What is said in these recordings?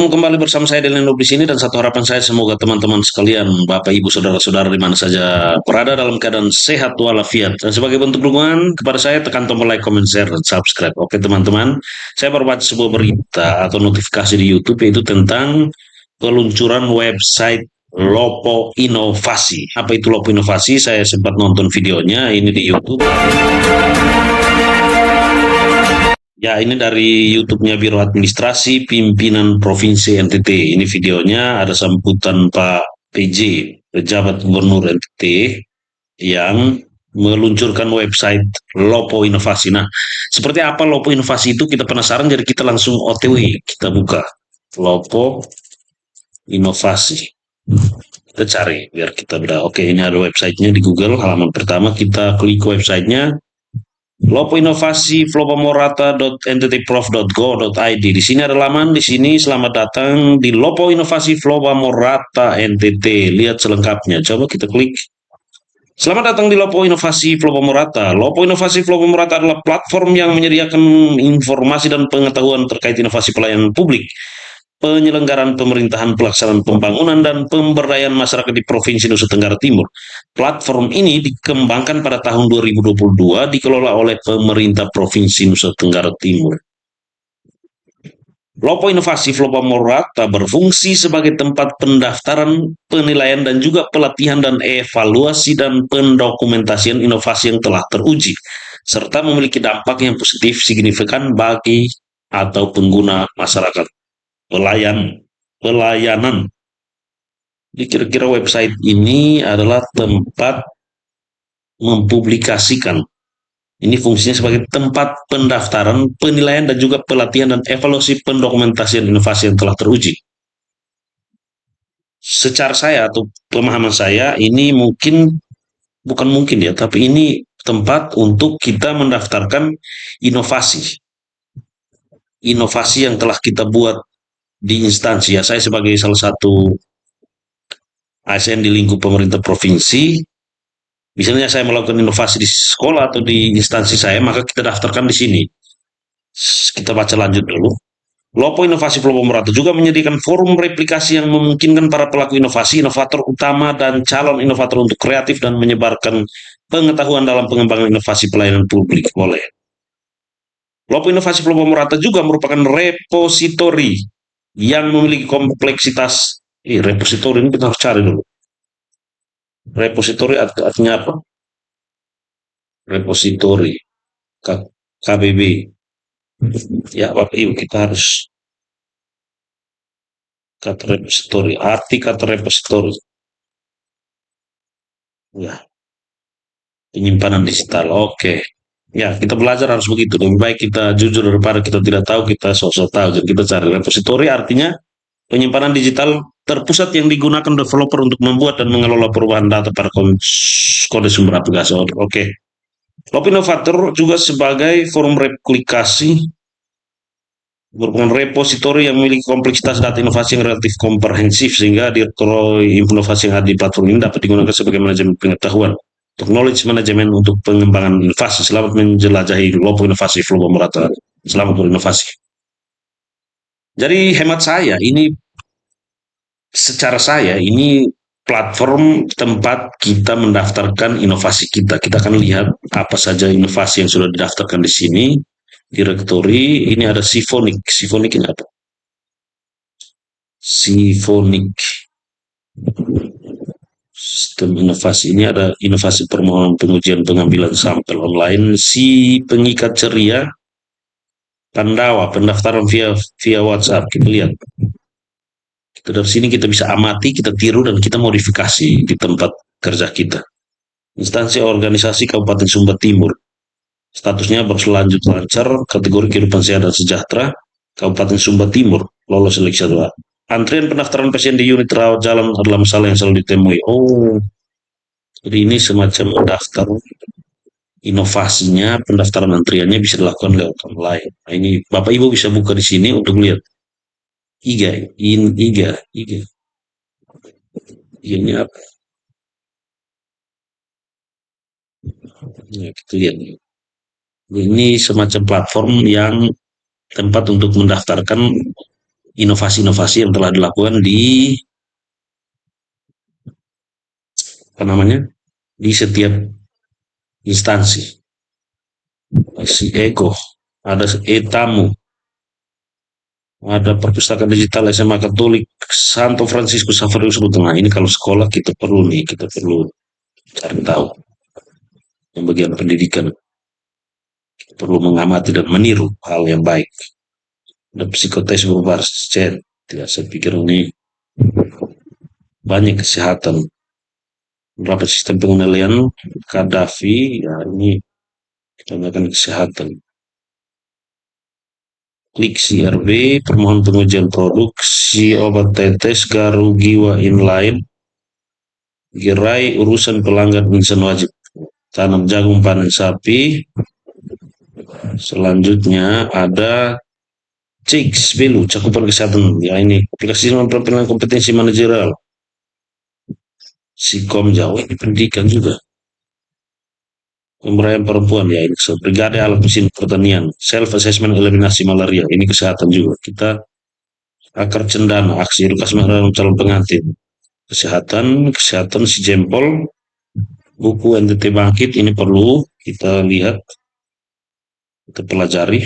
Kembali bersama saya Delendo di sini, dan satu harapan saya semoga teman-teman sekalian, Bapak Ibu saudara-saudara di mana saja berada dalam keadaan sehat walafiat. Dan sebagai bentuk dukungan kepada saya, tekan tombol like, comment, share, dan subscribe. Oke teman-teman, saya baru baca sebuah berita atau notifikasi di YouTube yaitu tentang peluncuran website Lopo Inovasi. Apa itu Lopo Inovasi? Saya sempat nonton videonya ini di YouTube. Ya, ini dari YouTube-nya Biro Administrasi Pimpinan Provinsi NTT. Ini videonya ada sambutan Pak PJ, pejabat Gubernur NTT, yang meluncurkan website Lopo Inovasi. Nah, seperti apa Lopo Inovasi itu? Kita penasaran, jadi kita langsung OTW, kita buka Lopo Inovasi. Kita cari biar kita udah oke, ini ada websitenya di Google. Halaman pertama kita klik websitenya Lopo Inovasi flopamorata.nttprof.go.id. Di sini ada laman, di sini selamat datang di Lopo Inovasi Flopamorata NTT. Lihat selengkapnya. Coba kita klik. Selamat datang di Lopo Inovasi Flopamorata. Lopo Inovasi Flopamorata adalah platform yang menyediakan informasi dan pengetahuan terkait inovasi pelayanan publik, penyelenggaraan pemerintahan, pelaksanaan pembangunan, dan pemberdayaan masyarakat di Provinsi Nusa Tenggara Timur. Platform ini dikembangkan pada tahun 2022, dikelola oleh pemerintah Provinsi Nusa Tenggara Timur. Lopo Inovasi Flopamorata berfungsi sebagai tempat pendaftaran, penilaian, dan juga pelatihan dan evaluasi dan pendokumentasian inovasi yang telah teruji, serta memiliki dampak yang positif signifikan bagi atau pengguna masyarakat. Pelayanan. Jadi kira-kira website ini adalah tempat mempublikasikan. Ini fungsinya sebagai tempat pendaftaran, penilaian, dan juga pelatihan dan evaluasi pendokumentasian inovasi yang telah teruji. Secara saya atau pemahaman saya, ini bukan mungkin ya, tapi ini tempat untuk kita mendaftarkan inovasi. Inovasi yang telah kita buat di instansi. Ya, saya sebagai salah satu ASN di lingkup pemerintah provinsi, misalnya saya melakukan inovasi di sekolah atau di instansi saya, maka kita daftarkan di sini. Kita baca lanjut dulu. Lopo Inovasi Pulau Merata juga menyediakan forum replikasi yang memungkinkan para pelaku inovasi, inovator utama, dan calon inovator untuk kreatif dan menyebarkan pengetahuan dalam pengembangan inovasi pelayanan publik. Boleh. Lopo Inovasi Pulau Merata juga merupakan repositori yang memiliki kompleksitas. Repositori ini kita harus cari dulu. Repositori artinya apa? Repositori KBB. Ya, Bapak Ibu, kita harus kata repositori, arti kata repositori. Ya, penyimpanan digital. Oke. Ya, kita belajar harus begitu. Lebih baik kita jujur daripada kita tidak tahu, kita sosok tahu. Jadi kita cari repositori artinya penyimpanan digital terpusat yang digunakan developer untuk membuat dan mengelola perubahan data pada kode sumber aplikasi. Oke. Lopo Inovator juga sebagai forum replikasi merupakan repositori yang memiliki kompleksitas data inovasi yang relatif komprehensif, sehingga direktori inovasi yang ada di platform ini dapat digunakan sebagai manajemen pengetahuan untuk knowledge management untuk pengembangan inovasi. Selamat menjelajahi Lopo Inovasi Flow Merata. Selamat berinovasi. Jadi hemat saya ini, secara saya ini platform tempat kita mendaftarkan inovasi kita. Kita akan lihat apa saja inovasi yang sudah didaftarkan di sini. Direktori ini ada Symphonic. Symphonic ini apa? Symphonic. Sistem inovasi ini ada inovasi permohonan pengujian pengambilan sampel online, si pengikat ceria, Pandawa, pendaftaran via WhatsApp. Kita lihat. Kita dari sini kita bisa amati, kita tiru, dan kita modifikasi di tempat kerja kita. Instansi organisasi Kabupaten Sumba Timur. Statusnya berselanjut lancar, kategori kehidupan sehat dan sejahtera, Kabupaten Sumba Timur, lolos seleksi 2. Antrian pendaftaran pasien di unit rawat jalan adalah masalah yang selalu ditemui. Oh, jadi ini semacam daftar inovasinya, pendaftaran antriannya bisa dilakukan lewat online. Nah, ini Bapak Ibu bisa buka di sini untuk lihat. IGA. Ini apa? Ya, kita lihat. Ini semacam platform yang tempat untuk mendaftarkan inovasi-inovasi yang telah dilakukan di apa namanya di setiap instansi. Si Ego, ada Etamu, ada perpustakaan digital SMA Katolik Santo Fransiskus Saverius Tengah. Ini kalau sekolah kita perlu nih, kita perlu cari tahu yang bagian pendidikan, kita perlu mengamati dan meniru hal yang baik. Ada psikotes berbasis chat, tidak saya pikir ini banyak kesehatan. Berapa sistem pengendalian Kadafi, ya ini kita akan kesehatan. Klik CRB, permohonan pengujian produk, si obat tetes, garu giwa inline, gerai urusan pelanggan insan wajib, tanam jagung panen sapi. Selanjutnya ada CIKS Belu, cakupan kesehatan. Ya ini aplikasi penilaian kompetensi manajerial. Sikom Jawa ini pendidikan juga. Pemberdayaan perempuan ya ini brigade alat mesin pertanian, self assessment eliminasi malaria, ini kesehatan juga. Kita akar cendana, aksi edukasi dalam calon pengantin, kesehatan si jempol, buku NTT Bangkit ini perlu kita lihat, kita pelajari.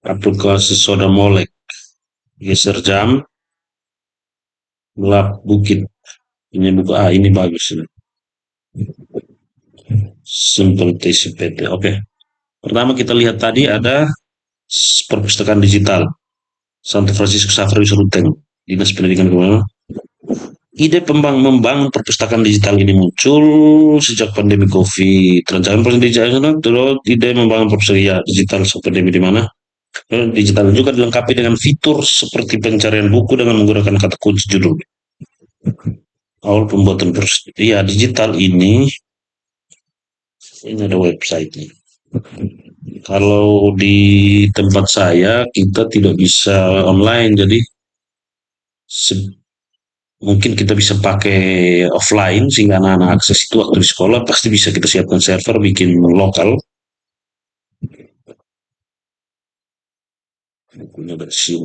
Aplikasi soda molek, geser jam, gelap bukit, ini buku ini bagus ini. Simple TCPT. Oke. Pertama kita lihat tadi ada perpustakaan digital Santo Francisco Xavier Ruteng, Dinas Pendidikan Kemana. Ide membangun perpustakaan digital ini muncul sejak pandemi COVID. Rancangan perpustakaan digital terus ide membangun perpustakaan digital seperti di mana? Digital juga dilengkapi dengan fitur seperti pencarian buku dengan menggunakan kata kunci judul. Awal pembuatan perpustakaan digital ini ada website-nya. Kalau di tempat saya kita tidak bisa online, jadi mungkin kita bisa pakai offline sehingga anak-anak akses itu waktu di sekolah pasti bisa kita siapkan server, bikin lokal. Bukunya versi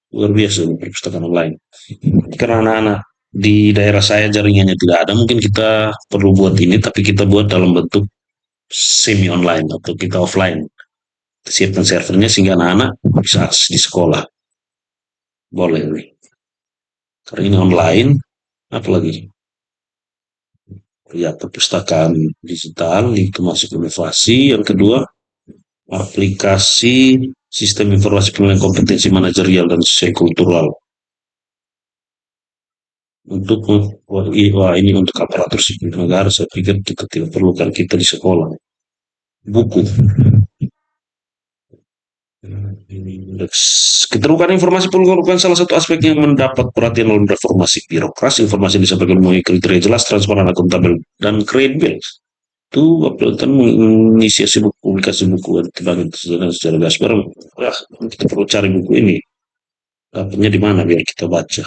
luar biasa perpustakaan online. Karena anak-anak di daerah saya jaringannya tidak ada, mungkin kita perlu buat ini, tapi kita buat dalam bentuk semi online atau kita offline. Kita siapkan servernya sehingga anak-anak bisa akses di sekolah. Boleh nih. Karena ini online, apalagi ya perpustakaan digital itu masuk inovasi. Yang kedua, aplikasi sistem informasi penilaian kompetensi manajerial dan sosial kultural. Untuk ini untuk aparatur sipil negara, saya pikir kita tidak perlukan, kita di sekolah. Buku. Keterbukaan informasi merupakan salah satu aspek yang mendapat perhatian dalam reformasi birokrasi. Informasi yang disampaikan memenuhi kriteria jelas, transparan, akuntabel, dan kredibel. Itu kan menginisiasi buku, publikasi buku secara gas bareng. Kita perlu cari buku ini. Dapatnya di mana biar kita baca.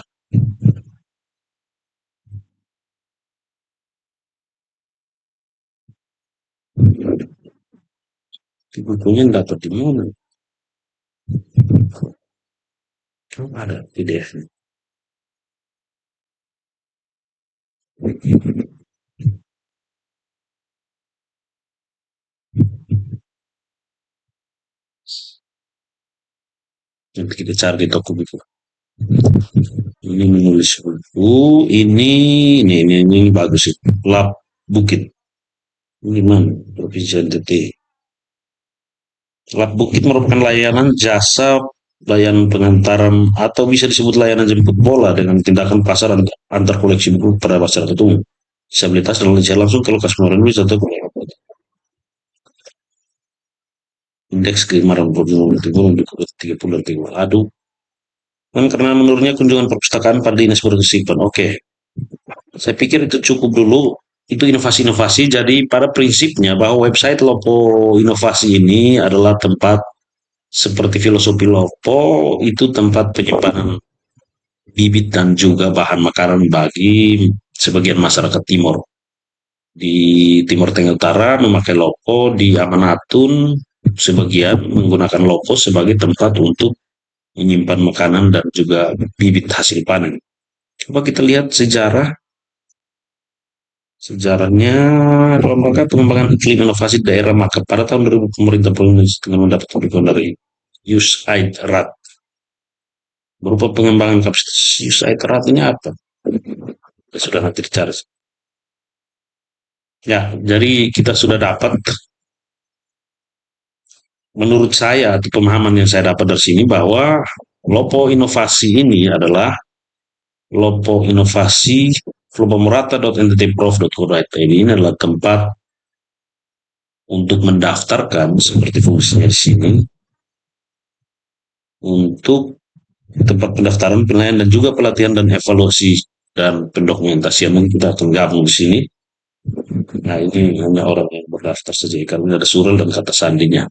Bukunya dapat di mana? Ada PDF. Nanti kita cari di toko buku. Ini menulis buku, ini bagus itu. Lab Bukit. Ini mana? Provinsi NTT. Lab Bukit merupakan layanan jasa layanan pengantaran atau bisa disebut layanan jemput bola dengan tindakan pasar antar koleksi buku pada masyarakat umum. Disabilitas dan lansia langsung ke lokasi pengeluaran bisa atau indeks kegemaran turun 30 dan aduh kan karena menurunnya kunjungan perpustakaan pada dinas berkesimpan. Oke, saya pikir itu cukup dulu. Itu inovasi-inovasi. Jadi pada prinsipnya bahwa website Lopo Inovasi ini adalah tempat seperti filosofi Lopo, itu tempat penyimpanan bibit dan juga bahan makanan bagi sebagian masyarakat Timur. Di Timur Tengah Utara memakai Lopo, di Amanatun sebagian menggunakan Lopo sebagai tempat untuk menyimpan makanan dan juga bibit hasil panen. Coba kita lihat sejarahnya dalam rangka pengembangan iklim inovasi daerah maka pada tahun 2000 pemerintah Indonesia dengan mendapat dukungan dari USAID RAT berupa pengembangan kapasitas. USAID RAT ini apa? Ya, sudah nanti dicari. Ya, jadi kita sudah dapat, menurut saya atau pemahaman yang saya dapat dari sini bahwa Lopo Inovasi ini adalah Lopo Inovasi flopomorata.ntprof.co.id ini adalah tempat untuk mendaftarkan seperti fungsinya di sini untuk tempat pendaftaran penilaian dan juga pelatihan dan evaluasi dan pendokumentasian kita akan gabung di sini. Nah ini hanya orang yang berdaftar saja karena ada surel dan kata sandinya.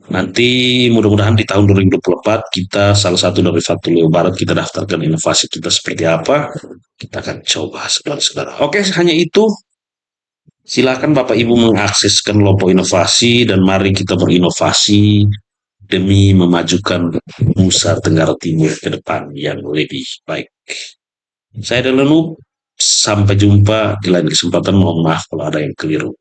Nanti mudah-mudahan di tahun 2024 kita salah satu dari Fatulio Barat kita daftarkan inovasi kita seperti apa. Kita akan coba saudara-saudara. Oke, hanya itu. Silakan Bapak Ibu mengakseskan Lopo Inovasi dan mari kita berinovasi demi memajukan Nusa Tenggara Timur ke depan yang lebih baik. Saya Delenu, sampai jumpa di lain kesempatan. Mohon maaf kalau ada yang keliru.